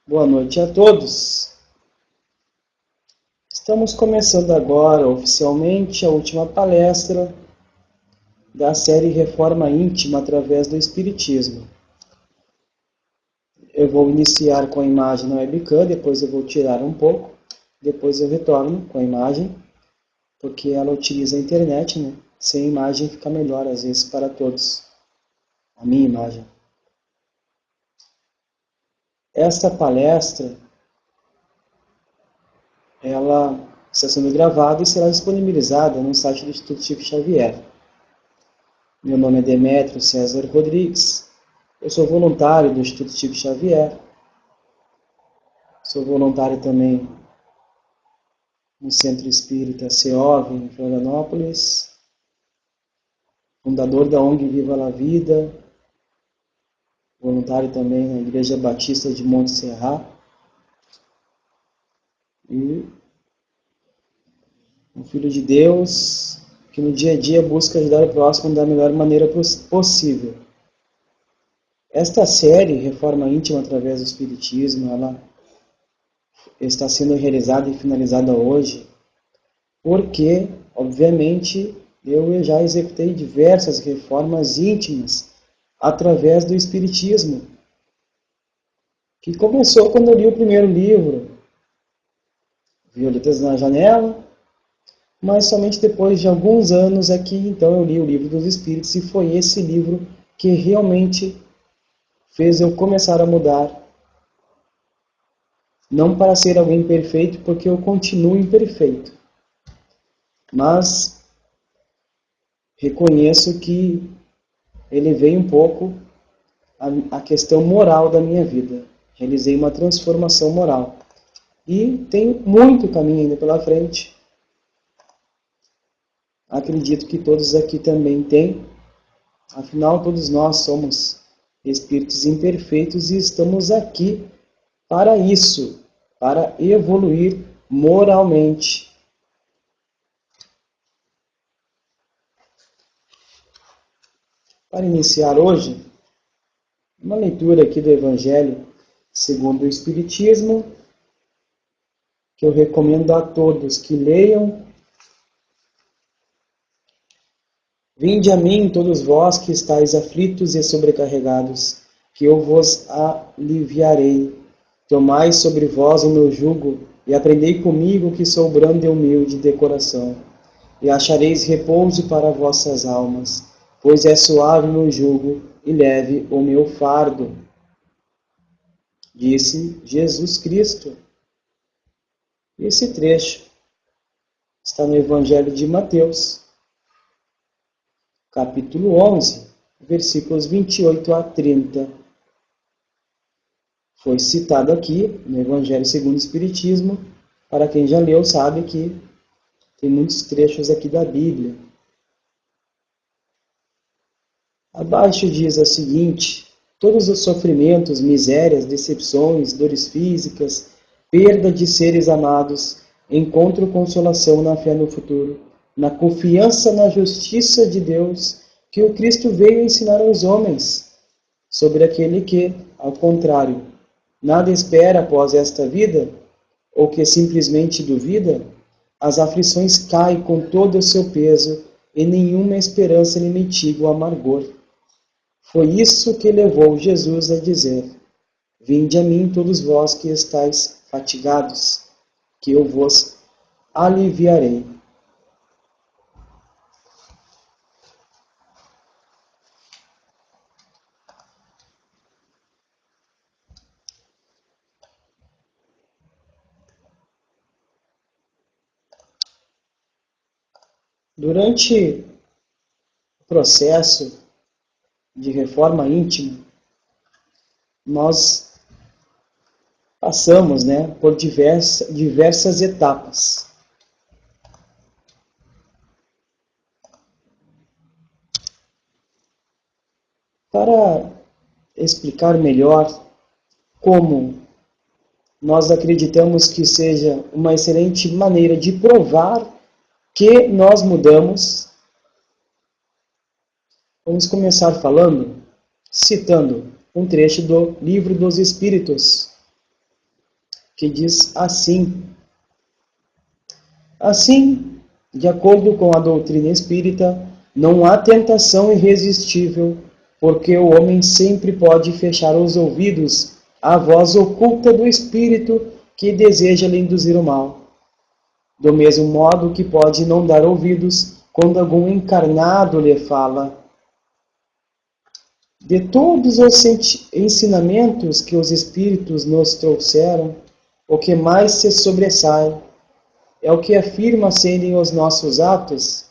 Boa noite a todos. Estamos começando agora oficialmente a última palestra da série Reforma Íntima através do Espiritismo. Eu vou iniciar com a imagem na webcam, depois eu vou tirar um pouco, depois eu retorno com a imagem, porque ela utiliza a internet, né? Sem imagem fica melhor às vezes para todos. A minha imagem. Esta palestra ela está sendo gravada e será disponibilizada no site do Instituto Chico Xavier. Meu nome é Demétrio César Rodrigues, eu sou voluntário do Instituto Chico Xavier, sou voluntário também no Centro Espírita CEOV, em Florianópolis, fundador da ONG Viva la Vida, voluntário também na Igreja Batista de Monte Serrat, e um filho de Deus que no dia a dia busca ajudar o próximo da melhor maneira possível. Esta série, Reforma Íntima através do Espiritismo, ela está sendo realizada e finalizada hoje, porque, obviamente, eu já executei diversas reformas íntimas através do Espiritismo, que começou quando eu li o primeiro livro, Violetas na Janela, mas somente depois de alguns anos aqui, então eu li o Livro dos Espíritos, e foi esse livro que realmente fez eu começar a mudar. Não para ser alguém perfeito, porque eu continuo imperfeito. Mas reconheço que ele veio um pouco a questão moral da minha vida. Realizei uma transformação moral. E tenho muito caminho ainda pela frente. Acredito que todos aqui também têm. Afinal, todos nós somos espíritos imperfeitos e estamos aqui para isso, para evoluir moralmente. Para iniciar hoje, uma leitura aqui do Evangelho segundo o Espiritismo, que eu recomendo a todos que leiam. Vinde a mim, todos vós que estáis aflitos e sobrecarregados, que eu vos aliviarei. Tomai sobre vós o meu jugo, e aprendei comigo, que sou brando e humilde de coração, e achareis repouso para vossas almas, pois é suave o meu jugo e leve o meu fardo. Disse Jesus Cristo. Esse trecho está no Evangelho de Mateus, capítulo 11, versículos 28 a 30. Foi citado aqui no Evangelho segundo o Espiritismo. Para quem já leu, sabe que tem muitos trechos aqui da Bíblia. Abaixo diz o seguinte: todos os sofrimentos, misérias, decepções, dores físicas, perda de seres amados, encontro consolação na fé no futuro, na confiança na justiça de Deus, que o Cristo veio ensinar aos homens, sobre aquele que, ao contrário, nada espera após esta vida, ou que simplesmente duvida, as aflições caem com todo o seu peso e nenhuma esperança lhe mitiga o amargor. Foi isso que levou Jesus a dizer: vinde a mim todos vós que estáis fatigados, que eu vos aliviarei. Durante o processo de reforma íntima, nós passamos, por diversas etapas. Para explicar melhor como nós acreditamos que seja uma excelente maneira de provar que nós mudamos, vamos começar falando, citando um trecho do Livro dos Espíritos, que diz assim: assim, de acordo com a doutrina espírita, não há tentação irresistível, porque o homem sempre pode fechar os ouvidos à voz oculta do espírito que deseja lhe induzir o mal. Do mesmo modo que pode não dar ouvidos quando algum encarnado lhe fala. De todos os ensinamentos que os espíritos nos trouxeram, o que mais se sobressai é o que afirma serem os nossos atos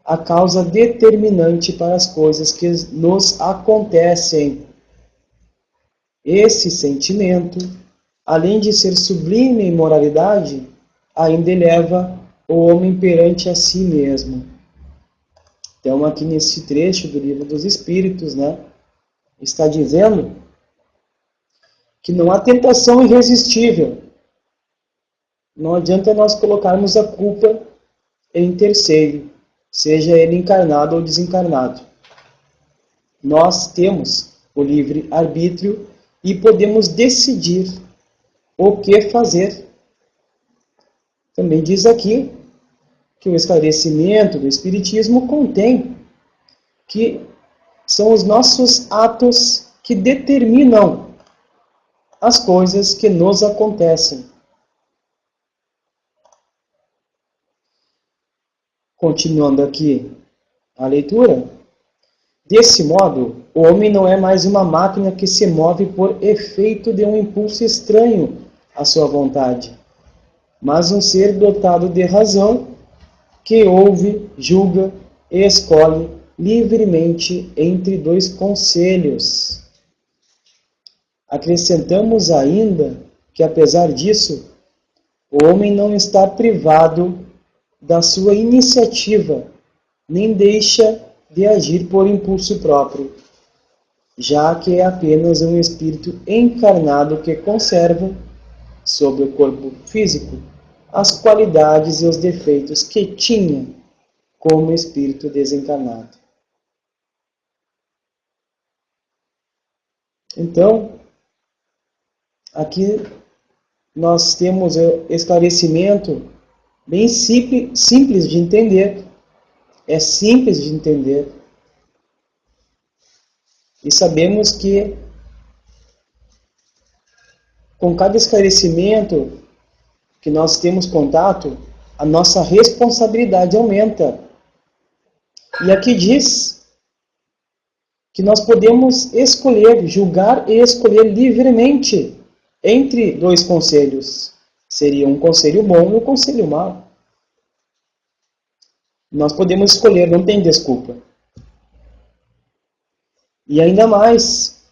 a causa determinante para as coisas que nos acontecem. Esse sentimento, além de ser sublime em moralidade, ainda eleva o homem perante a si mesmo. Então, aqui nesse trecho do Livro dos Espíritos, está dizendo que não há tentação irresistível. Não adianta nós colocarmos a culpa em terceiro, seja ele encarnado ou desencarnado. Nós temos o livre-arbítrio e podemos decidir o que fazer. Também diz aqui que o esclarecimento do Espiritismo contém que são os nossos atos que determinam as coisas que nos acontecem. Continuando aqui a leitura, desse modo, o homem não é mais uma máquina que se move por efeito de um impulso estranho à sua vontade, mas um ser dotado de razão que ouve, julga e escolhe livremente entre dois conselhos. Acrescentamos ainda que, apesar disso, o homem não está privado da sua iniciativa, nem deixa de agir por impulso próprio, já que é apenas um espírito encarnado que conserva, sob o corpo físico, as qualidades e os defeitos que tinha como espírito desencarnado. Então, aqui nós temos o esclarecimento bem simples de entender. É simples de entender. E sabemos que com cada esclarecimento que nós temos contato, a nossa responsabilidade aumenta. E aqui diz que nós podemos escolher, julgar e escolher livremente entre dois conselhos. Seria um conselho bom e um conselho mau. Nós podemos escolher, não tem desculpa. E ainda mais,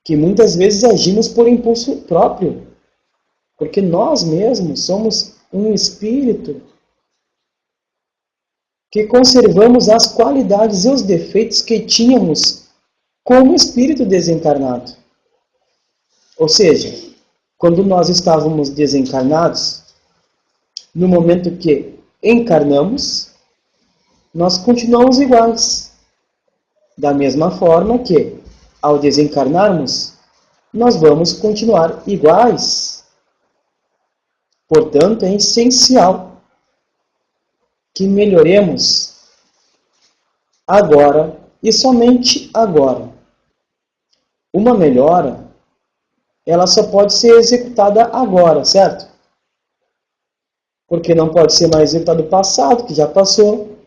que muitas vezes agimos por impulso próprio, porque nós mesmos somos um espírito que conservamos as qualidades e os defeitos que tínhamos como espírito desencarnado. Ou seja, quando nós estávamos desencarnados, no momento que encarnamos, nós continuamos iguais. Da mesma forma que, ao desencarnarmos, nós vamos continuar iguais. Portanto, é essencial que melhoremos agora e somente agora. Uma melhora, ela só pode ser executada agora, certo? Porque não pode ser mais executado o passado, que já passou.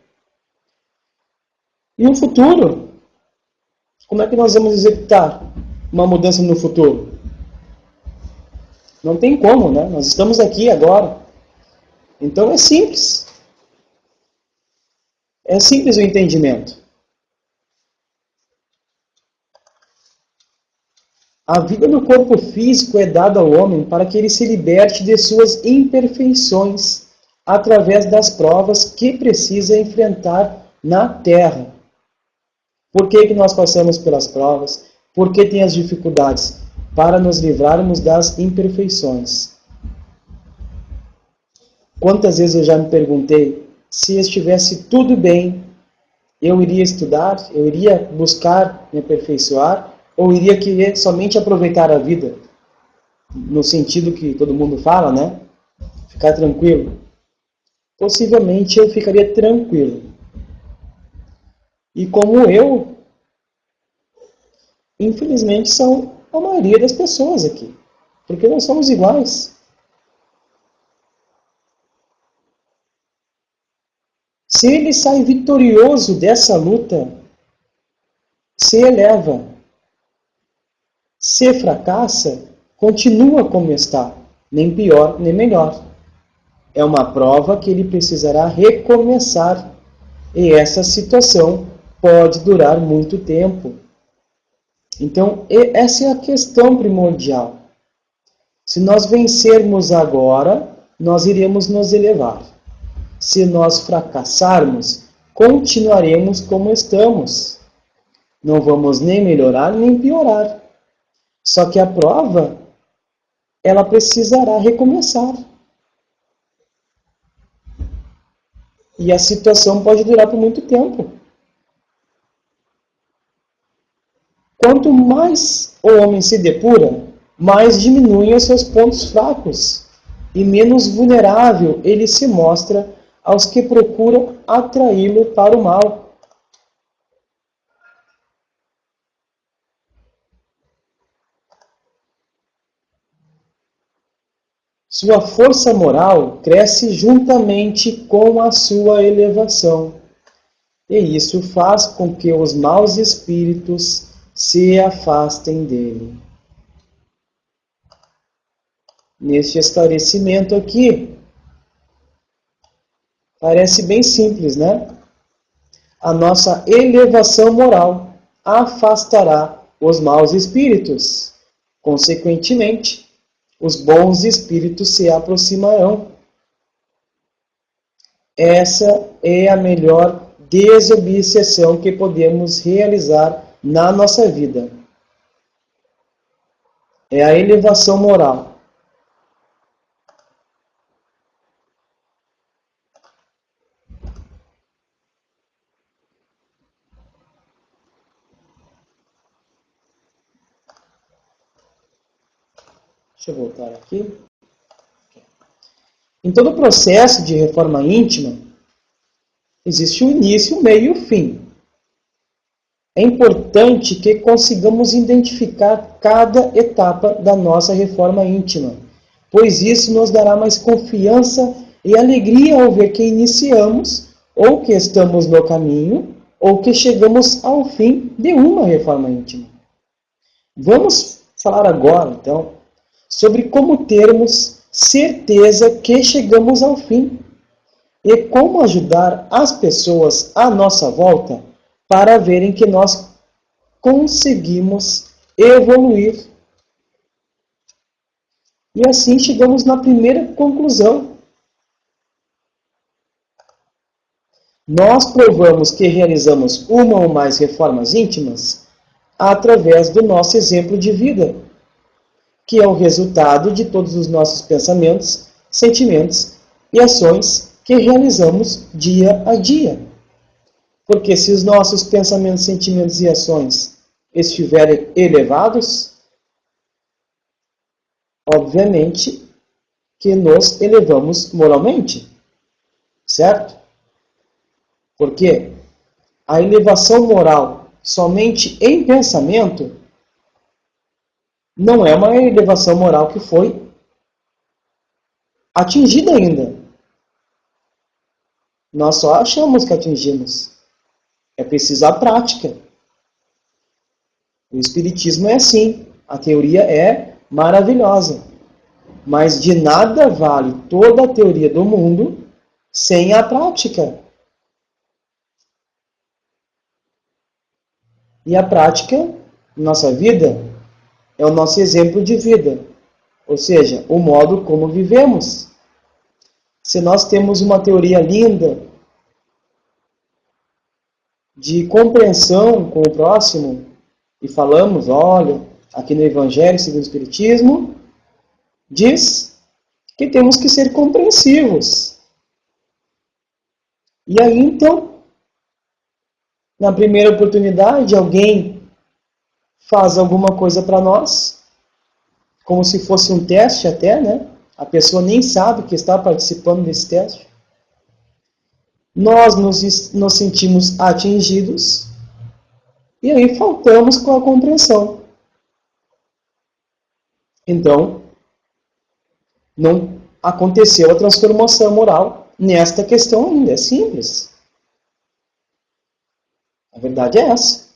E o futuro? Como é que nós vamos executar uma mudança no futuro? Não tem como, né? Nós estamos aqui agora. Então é simples. É simples o entendimento. A vida no corpo físico é dada ao homem para que ele se liberte de suas imperfeições através das provas que precisa enfrentar na Terra. Por que nós passamos pelas provas? Por que tem as dificuldades? Para nos livrarmos das imperfeições. Quantas vezes eu já me perguntei, se estivesse tudo bem, eu iria estudar, eu iria buscar me aperfeiçoar, ou iria querer somente aproveitar a vida? no sentido que todo mundo fala, né? Ficar tranquilo. Possivelmente eu ficaria tranquilo. E como eu, infelizmente, são a maioria das pessoas aqui. Porque nós somos iguais. Se ele sai vitorioso dessa luta, se eleva. Se fracassa, continua como está, nem pior nem melhor. É uma prova que ele precisará recomeçar. E essa situação pode durar muito tempo. Então, essa é a questão primordial. Se nós vencermos agora, nós iremos nos elevar. Se nós fracassarmos, continuaremos como estamos. Não vamos nem melhorar nem piorar. Só que a prova, ela precisará recomeçar. E a situação pode durar por muito tempo. Quanto mais o homem se depura, mais diminuem os seus pontos fracos e menos vulnerável ele se mostra aos que procuram atraí-lo para o mal. Sua força moral cresce juntamente com a sua elevação, e isso faz com que os maus espíritos se afastem dele. Neste esclarecimento aqui, parece bem simples, né? A nossa elevação moral afastará os maus espíritos. Consequentemente, os bons espíritos se aproximarão. Essa é a melhor desobsessão que podemos realizar na nossa vida. É a elevação moral. Deixa eu voltar aqui. Em todo o processo de reforma íntima, existe um início, um meio e um fim. É importante que consigamos identificar cada etapa da nossa reforma íntima, pois isso nos dará mais confiança e alegria ao ver que iniciamos, ou que estamos no caminho, ou que chegamos ao fim de uma reforma íntima. Vamos falar agora, então, sobre como termos certeza que chegamos ao fim e como ajudar as pessoas à nossa volta para verem que nós conseguimos evoluir. E assim chegamos na primeira conclusão. Nós provamos que realizamos uma ou mais reformas íntimas através do nosso exemplo de vida, que é o resultado de todos os nossos pensamentos, sentimentos e ações que realizamos dia a dia. Porque se os nossos pensamentos, sentimentos e ações estiverem elevados, obviamente que nos elevamos moralmente, certo? Porque a elevação moral somente em pensamento não é uma elevação moral que foi atingida ainda. Nós só achamos que atingimos. É preciso a prática. O Espiritismo é assim. A teoria é maravilhosa. Mas de nada vale toda a teoria do mundo sem a prática. E a prática, nossa vida, é o nosso exemplo de vida. Ou seja, o modo como vivemos. Se nós temos uma teoria linda de compreensão com o próximo e falamos, olha, aqui no Evangelho segundo o Espiritismo, diz que temos que ser compreensivos. E aí, então, na primeira oportunidade, alguém faz alguma coisa para nós, como se fosse um teste até, né? A pessoa nem sabe que está participando desse teste. Nós nos sentimos atingidos e aí faltamos com a compreensão. Então, não aconteceu a transformação moral nesta questão ainda. É simples. A verdade é essa.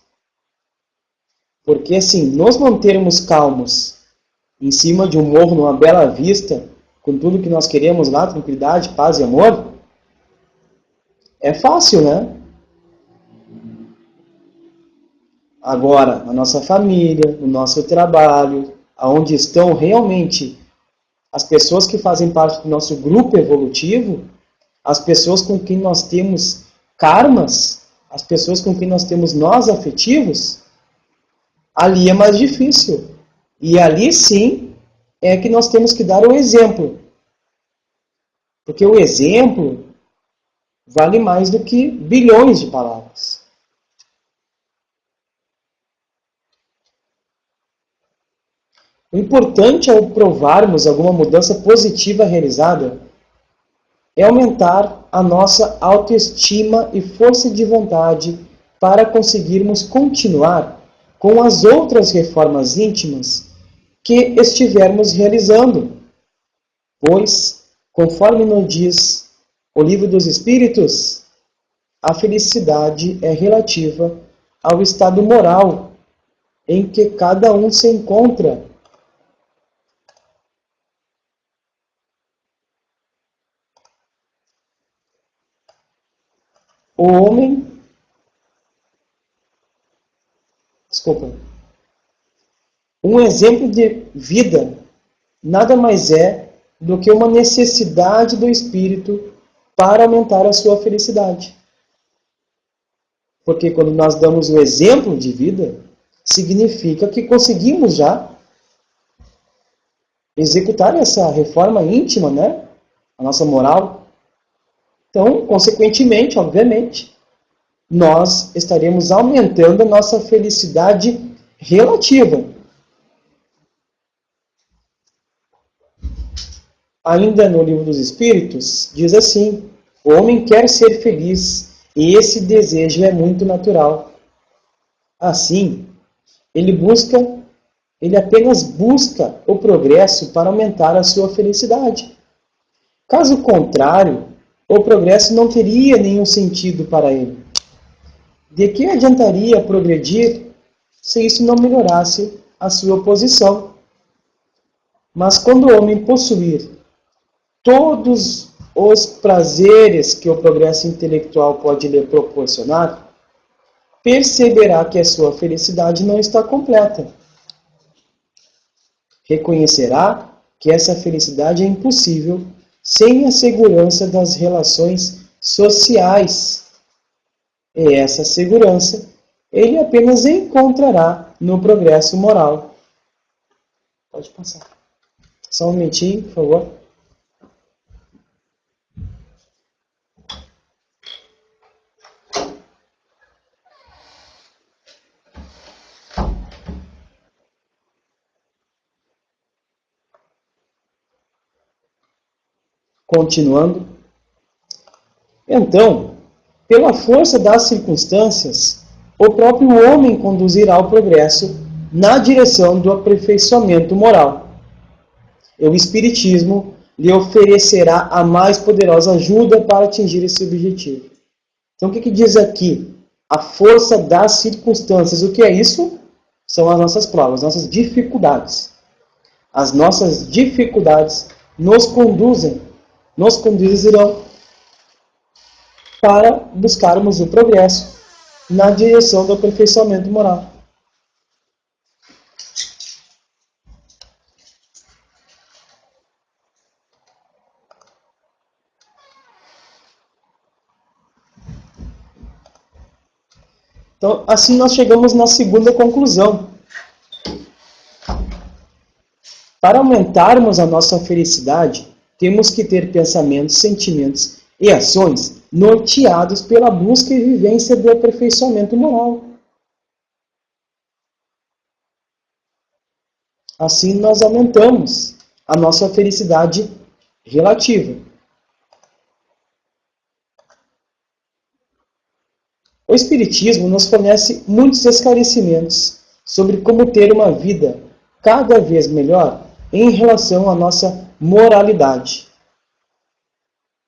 Porque, assim, nos mantermos calmos em cima de um morro, numa bela vista, com tudo que nós queremos lá, tranquilidade, paz e amor, é fácil, né? Agora, na nossa família, no nosso trabalho, aonde estão realmente as pessoas que fazem parte do nosso grupo evolutivo, as pessoas com quem nós temos karmas, as pessoas com quem nós temos nós afetivos, ali é mais difícil. E ali sim é que nós temos que dar o exemplo. Porque o exemplo vale mais do que bilhões de palavras. O importante ao provarmos alguma mudança positiva realizada é aumentar a nossa autoestima e força de vontade para conseguirmos continuar com as outras reformas íntimas que estivermos realizando. Pois, conforme nos diz o Livro dos Espíritos, a felicidade é relativa ao estado moral em que cada um se encontra. O homem, um exemplo de vida nada mais é do que uma necessidade do espírito para aumentar a sua felicidade. Porque quando nós damos o exemplo de vida, significa que conseguimos já executar essa reforma íntima, né? A nossa moral. Então, consequentemente, obviamente, nós estaremos aumentando a nossa felicidade relativa. Ainda no Livro dos Espíritos, diz assim: o homem quer ser feliz e esse desejo é muito natural. Assim, ele apenas busca o progresso para aumentar a sua felicidade. Caso contrário, o progresso não teria nenhum sentido para ele. De que adiantaria progredir se isso não melhorasse a sua posição? Mas quando o homem possuir todos os prazeres que o progresso intelectual pode lhe proporcionar, perceberá que a sua felicidade não está completa. Reconhecerá que essa felicidade é impossível sem a segurança das relações sociais. E essa segurança ele apenas encontrará no progresso moral. Pode passar. Só um momentinho, por favor. Continuando. Então, pela força das circunstâncias, o próprio homem conduzirá o progresso na direção do aperfeiçoamento moral. E o Espiritismo lhe oferecerá a mais poderosa ajuda para atingir esse objetivo. Então, o que diz aqui? A força das circunstâncias. O que é isso? São as nossas provas, nossas dificuldades. As nossas dificuldades nos conduzirão para buscarmos o progresso na direção do aperfeiçoamento moral. Então, assim nós chegamos na segunda conclusão. Para aumentarmos a nossa felicidade, temos que ter pensamentos, sentimentos e ações norteados pela busca e vivência do aperfeiçoamento moral. Assim nós aumentamos a nossa felicidade relativa. O Espiritismo nos fornece muitos esclarecimentos sobre como ter uma vida cada vez melhor em relação à nossa moralidade.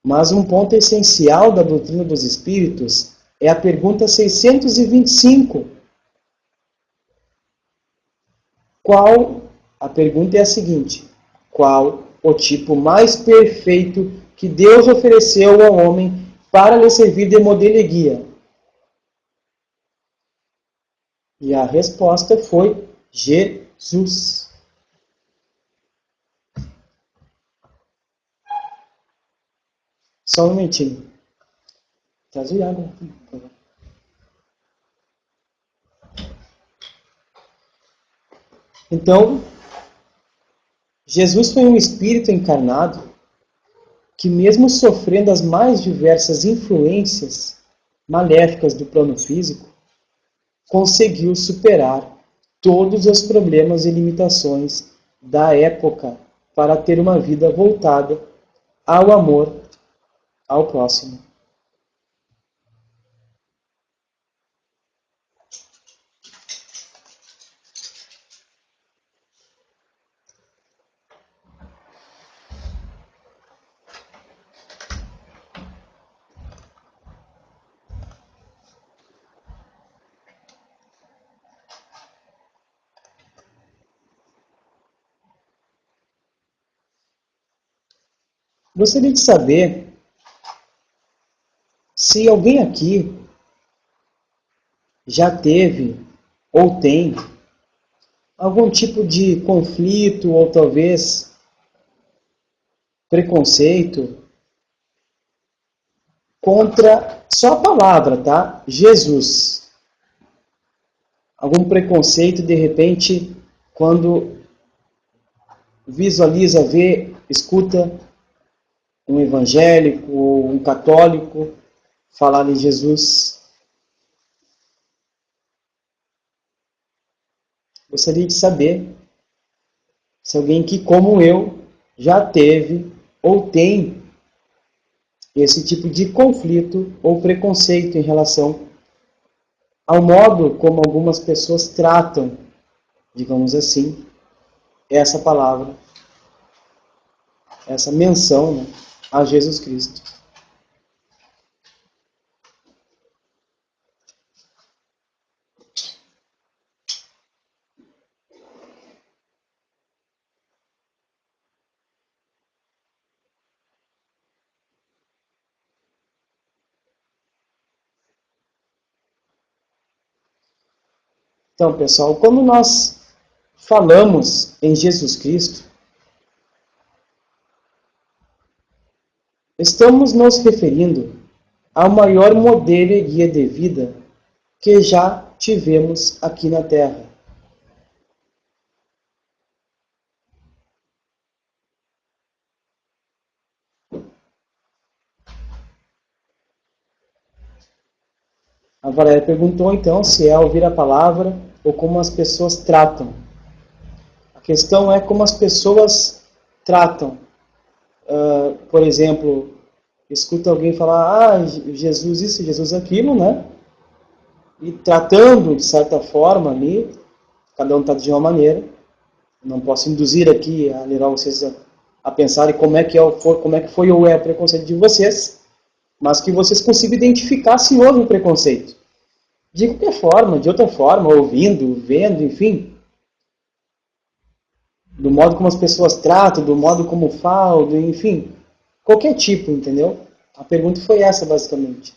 Mas um ponto essencial da doutrina dos Espíritos é a pergunta 625. A pergunta é a seguinte: qual o tipo mais perfeito que Deus ofereceu ao homem para lhe servir de modelo e guia? E a resposta foi Jesus. Só um momentinho. Traz o água. Então, Jesus foi um espírito encarnado que, mesmo sofrendo as mais diversas influências maléficas do plano físico, conseguiu superar todos os problemas e limitações da época para ter uma vida voltada ao amor ao próximo. Gostaria de saber se alguém aqui já teve ou tem algum tipo de conflito ou talvez preconceito contra só a palavra, tá? Jesus. Algum preconceito, de repente, quando visualiza, vê, escuta um evangélico ou um católico falar de Jesus. Gostaria de saber se alguém que, como eu, já teve ou tem esse tipo de conflito ou preconceito em relação ao modo como algumas pessoas tratam, digamos assim, essa palavra, essa menção, né, a Jesus Cristo. Então, pessoal, quando nós falamos em Jesus Cristo, estamos nos referindo ao maior modelo e guia de vida que já tivemos aqui na Terra. A Valéria perguntou, então, se é ouvir a palavra ou como as pessoas tratam. A questão é como as pessoas tratam. Por exemplo, escuta alguém falar, Jesus isso, Jesus aquilo, né? E tratando, de certa forma, ali, cada um está de uma maneira. Não posso induzir aqui a levar vocês a pensarem como é que foi ou é o preconceito de vocês, mas que vocês consigam identificar se houve um preconceito. De qualquer forma, de outra forma, ouvindo, vendo, enfim. Do modo como as pessoas tratam, do modo como falam, enfim. Qualquer tipo, entendeu? A pergunta foi essa, basicamente.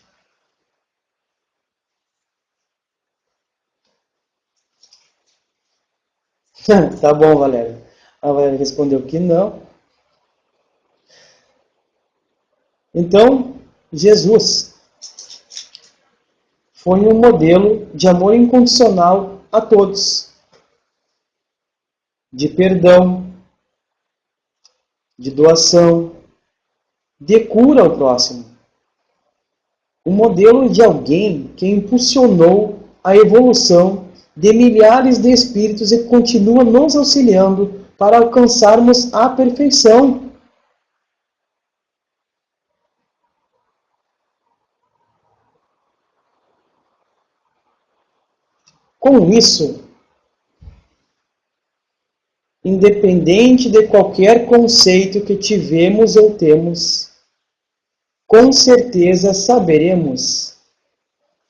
Tá bom, Valéria. A Valéria respondeu que não. Então, Jesus foi um modelo de amor incondicional a todos, de perdão, de doação, de cura ao próximo. Um modelo de alguém que impulsionou a evolução de milhares de espíritos e continua nos auxiliando para alcançarmos a perfeição. Com isso, independente de qualquer conceito que tivemos ou temos, com certeza saberemos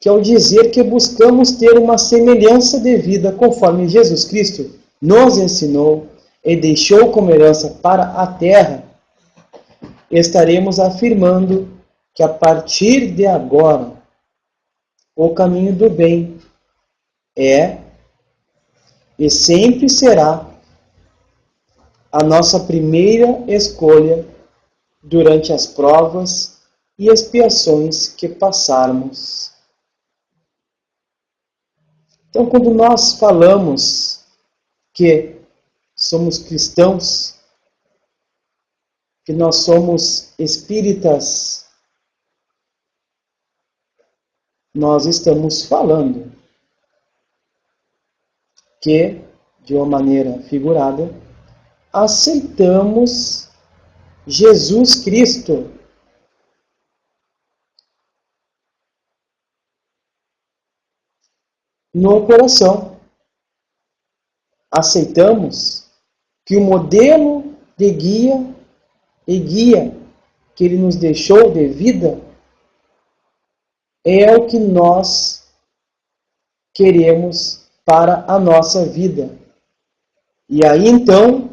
que ao dizer que buscamos ter uma semelhança de vida conforme Jesus Cristo nos ensinou e deixou como herança para a terra, estaremos afirmando que a partir de agora o caminho do bem é e sempre será a nossa primeira escolha durante as provas e expiações que passarmos. Então, quando nós falamos que somos cristãos, que nós somos espíritas, nós estamos falando que, de uma maneira figurada, aceitamos Jesus Cristo no coração. Aceitamos que o modelo de guia que Ele nos deixou de vida é o que nós queremos para a nossa vida. E aí então,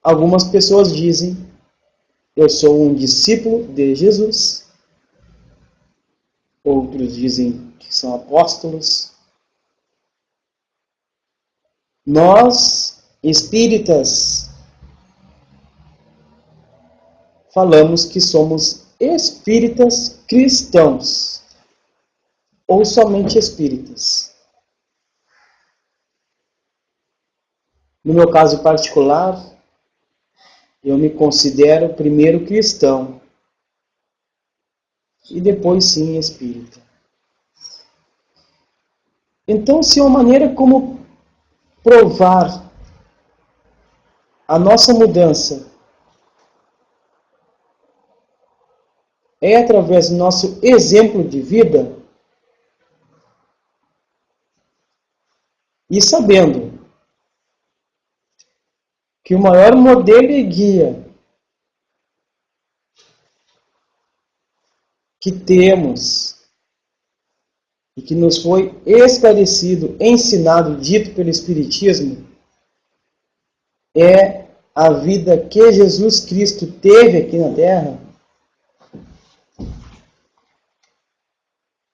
algumas pessoas dizem: eu sou um discípulo de Jesus. Outros dizem que são apóstolos. Nós, espíritas, falamos que somos espíritas cristãos, ou somente espíritas. No meu caso particular, eu me considero primeiro cristão e depois sim espírita. Então, se uma maneira como provar a nossa mudança é através do nosso exemplo de vida, e sabendo que o maior modelo e guia que temos e que nos foi esclarecido, ensinado, dito pelo Espiritismo, é a vida que Jesus Cristo teve aqui na Terra,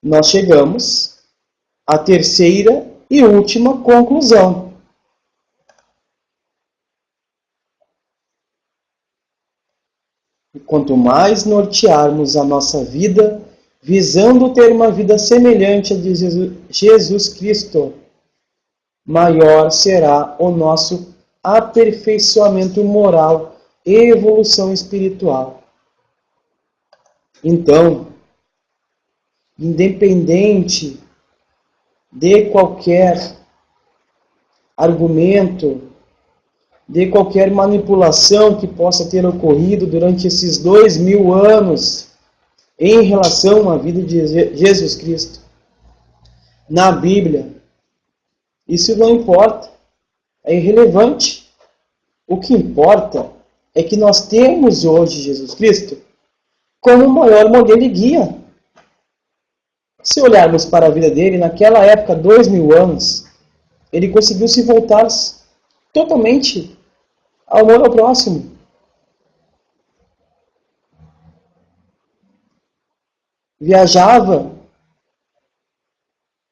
nós chegamos à terceira e última conclusão. E quanto mais nortearmos a nossa vida, visando ter uma vida semelhante à de Jesus Cristo, maior será o nosso aperfeiçoamento moral e evolução espiritual. Então, independente de qualquer argumento, de qualquer manipulação que possa ter ocorrido durante esses 2000 anos em relação à vida de Jesus Cristo, na Bíblia, isso não importa, é irrelevante. O que importa é que nós temos hoje Jesus Cristo como o maior modelo e guia. Se olharmos para a vida dele, naquela época, 2000 anos, ele conseguiu se voltar totalmente ao amor ao próximo. Viajava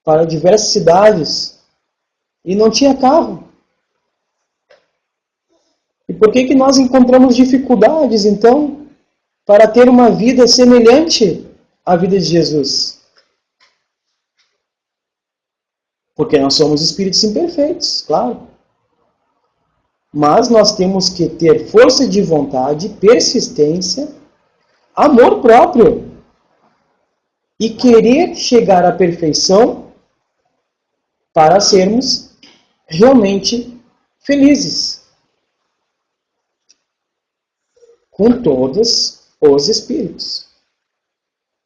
para diversas cidades e não tinha carro. E por que nós encontramos dificuldades, então, para ter uma vida semelhante à vida de Jesus? Porque nós somos espíritos imperfeitos, claro. Mas nós temos que ter força de vontade, persistência, amor próprio e querer chegar à perfeição para sermos realmente felizes com todos os espíritos,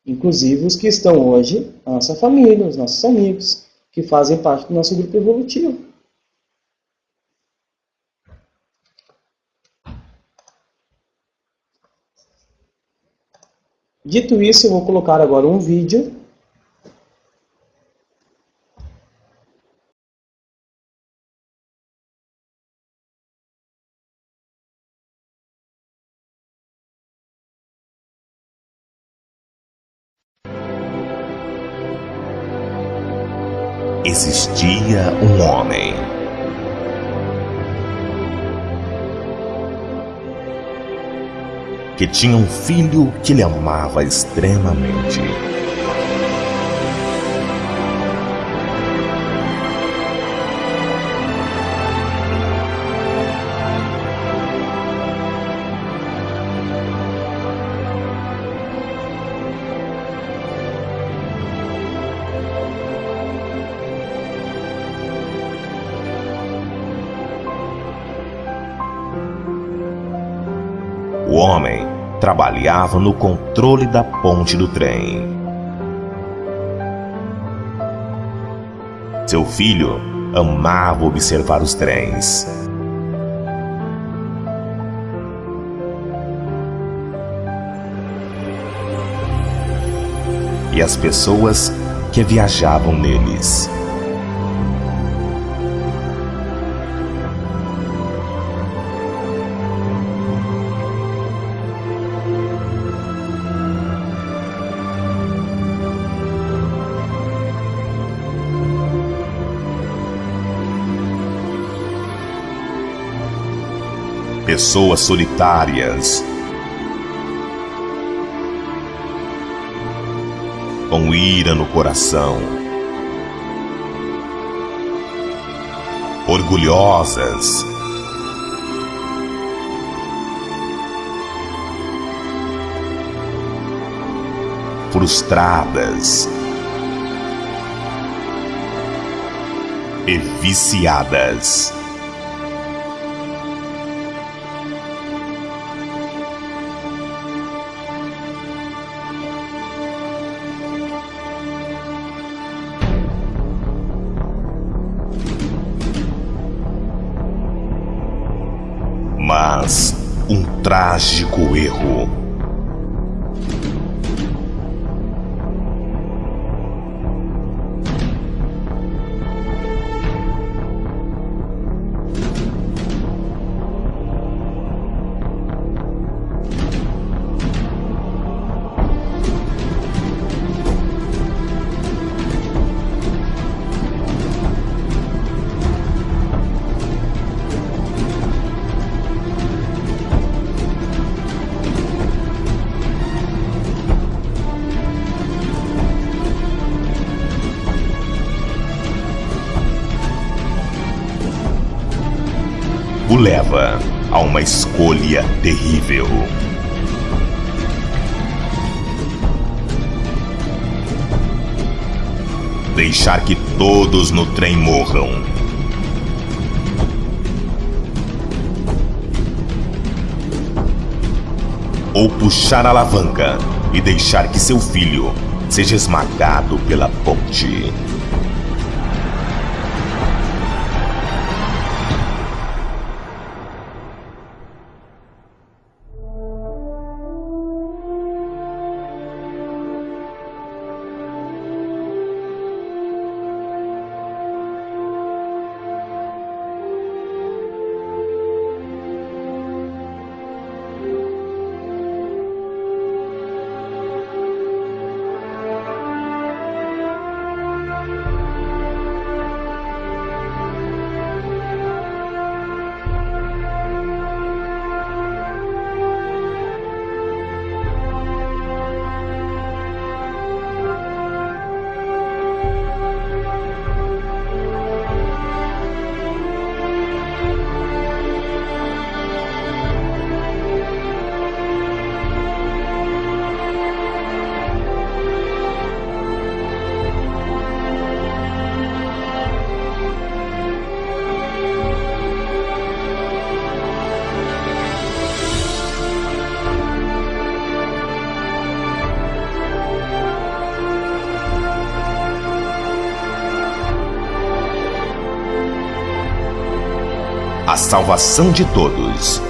inclusive os que estão hoje na nossa família, os nossos amigos, que fazem parte do nosso grupo evolutivo. Dito isso, eu vou colocar agora um vídeo. Existia um homem que tinha um filho que ele amava extremamente. O homem trabalhava no controle da ponte do trem. Seu filho amava observar os trens. E as pessoas que viajavam neles. Pessoas solitárias, com ira no coração, orgulhosas, frustradas e viciadas. Mas um trágico erro. O leva a uma escolha terrível. Deixar que todos no trem morram. Ou puxar a alavanca e deixar que seu filho seja esmagado pela ponte. a salvação de todos.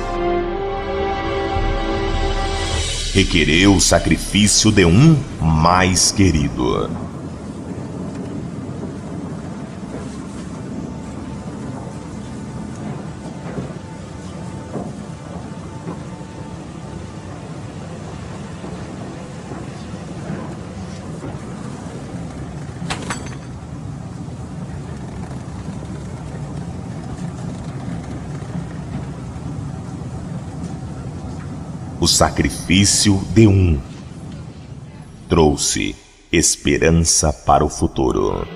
Requereu o sacrifício de um mais querido. O sacrifício de um trouxe esperança para o futuro.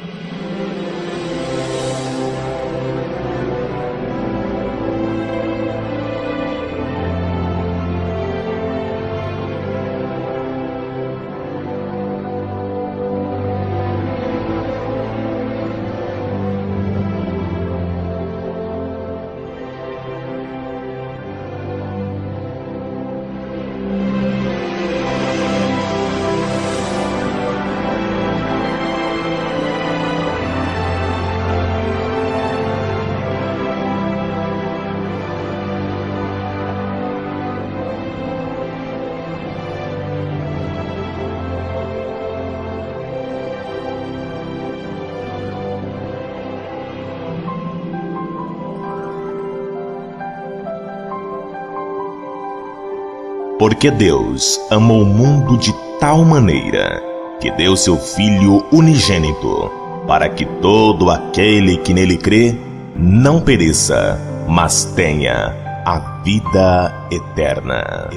Porque Deus amou o mundo de tal maneira que deu seu Filho unigênito, para que todo aquele que nele crê não pereça, mas tenha a vida eterna.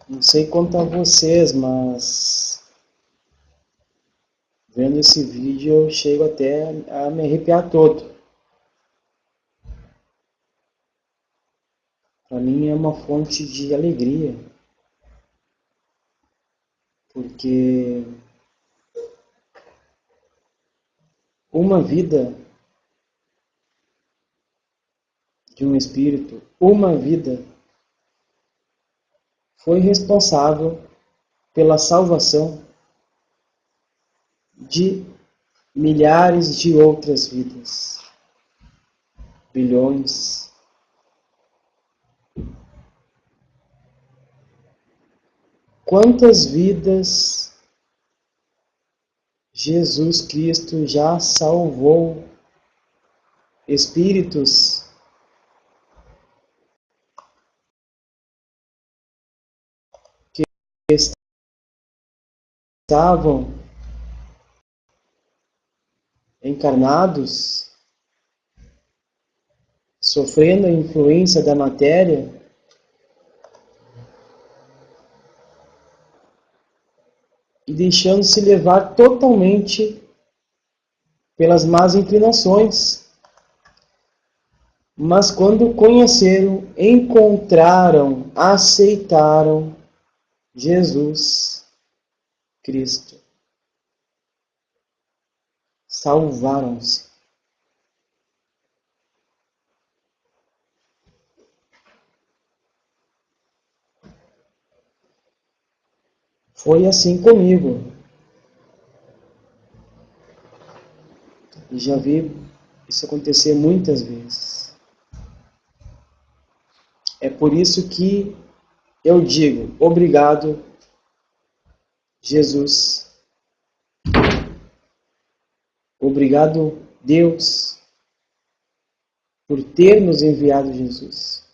Não sei quanto a vocês, mas vendo esse vídeo eu chego até a me arrepiar todo. Para mim é uma fonte de alegria, porque uma vida de um espírito, uma vida foi responsável pela salvação de milhares de outras vidas, bilhões. Quantas vidas Jesus Cristo já salvou? Espíritos que estavam encarnados, sofrendo a influência da matéria, e deixando-se levar totalmente pelas más inclinações. Mas quando conheceram, encontraram, aceitaram Jesus Cristo, salvaram-se. Foi assim comigo. E já vi isso acontecer muitas vezes. É por isso que eu digo, obrigado, Jesus. Obrigado, Deus, por ter nos enviado Jesus.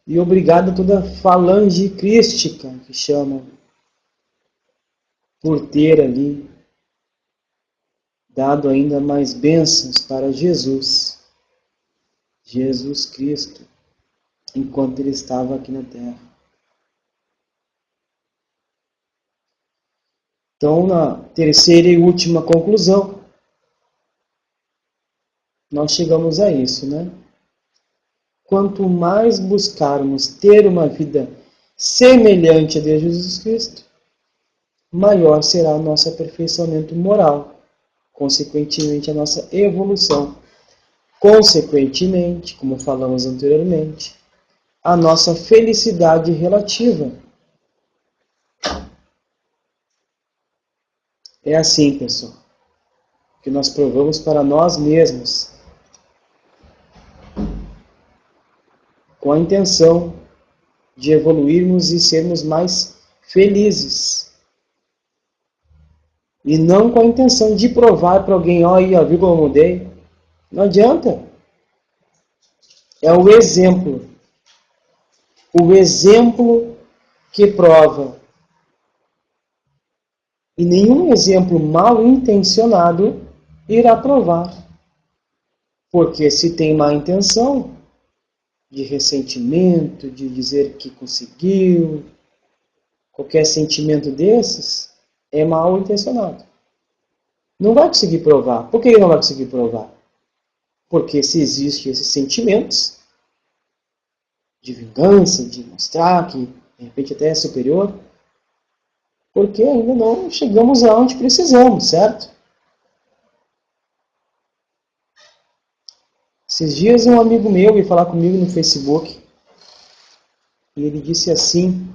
E obrigado a toda a falange crística, que chamam, por ter ali dado ainda mais bênçãos para Jesus, Jesus Cristo, enquanto ele estava aqui na Terra. Então, na terceira e última conclusão, nós chegamos a isso, né? Quanto mais buscarmos ter uma vida semelhante a Deus Jesus Cristo, maior será o nosso aperfeiçoamento moral, consequentemente a nossa evolução. Consequentemente, como falamos anteriormente, a nossa felicidade relativa. É assim, pessoal, que nós provamos para nós mesmos, com a intenção de evoluirmos e sermos mais felizes. E não com a intenção de provar para alguém, ó, viu como eu mudei? Não adianta. É o exemplo. O exemplo que prova. E nenhum exemplo mal intencionado irá provar. Porque se tem má intenção, de ressentimento, de dizer que conseguiu, qualquer sentimento desses, é mal intencionado. Não vai conseguir provar. Por que ele não vai conseguir provar? Porque se existem esses sentimentos de vingança, de mostrar que de repente até é superior, porque ainda não chegamos aonde precisamos, certo? Esses dias um amigo meu veio falar comigo no Facebook e ele disse assim,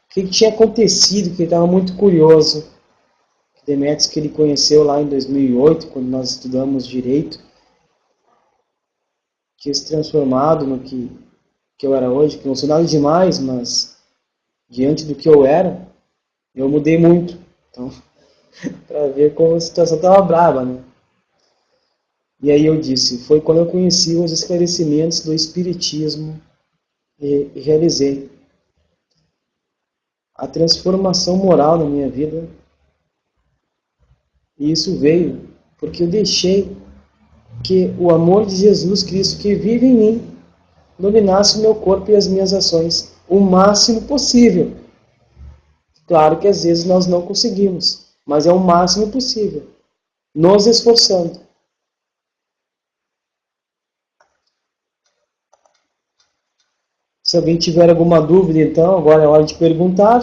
o que tinha acontecido, que ele estava muito curioso. Demetrios que ele conheceu lá em 2008, quando nós estudamos direito, tinha se transformado no que eu era hoje, que não sou nada demais, mas diante do que eu era, eu mudei muito. Então, para ver como a situação estava brava, né? E aí eu disse, foi quando eu conheci os esclarecimentos do Espiritismo e realizei a transformação moral na minha vida. E isso veio porque eu deixei que o amor de Jesus Cristo que vive em mim dominasse o meu corpo e as minhas ações o máximo possível. Claro que às vezes nós não conseguimos, mas é o máximo possível, nos esforçando. Se alguém tiver alguma dúvida, então, agora é hora de perguntar.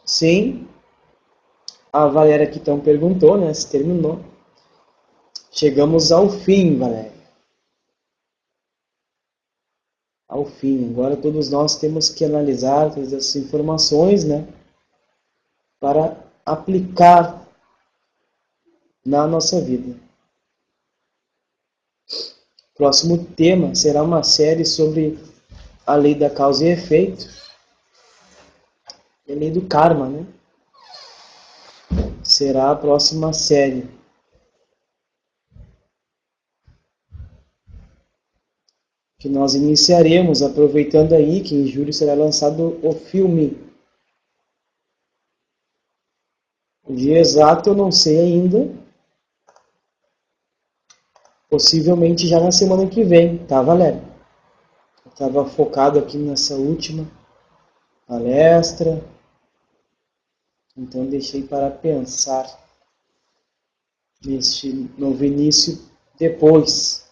Sim, a Valéria aqui então perguntou, né, se terminou. Chegamos ao fim, Valéria. Ao fim. Agora todos nós temos que analisar todas essas informações, né, para aplicar na nossa vida. Próximo tema será uma série sobre a lei da causa e efeito. E a lei do karma, né? Será a próxima série. Que nós iniciaremos, aproveitando aí que em julho será lançado o filme. O dia exato eu não sei ainda. Possivelmente já na semana que vem, tá, Valéria? Eu estava focado aqui nessa última palestra. Então deixei para pensar neste novo início depois.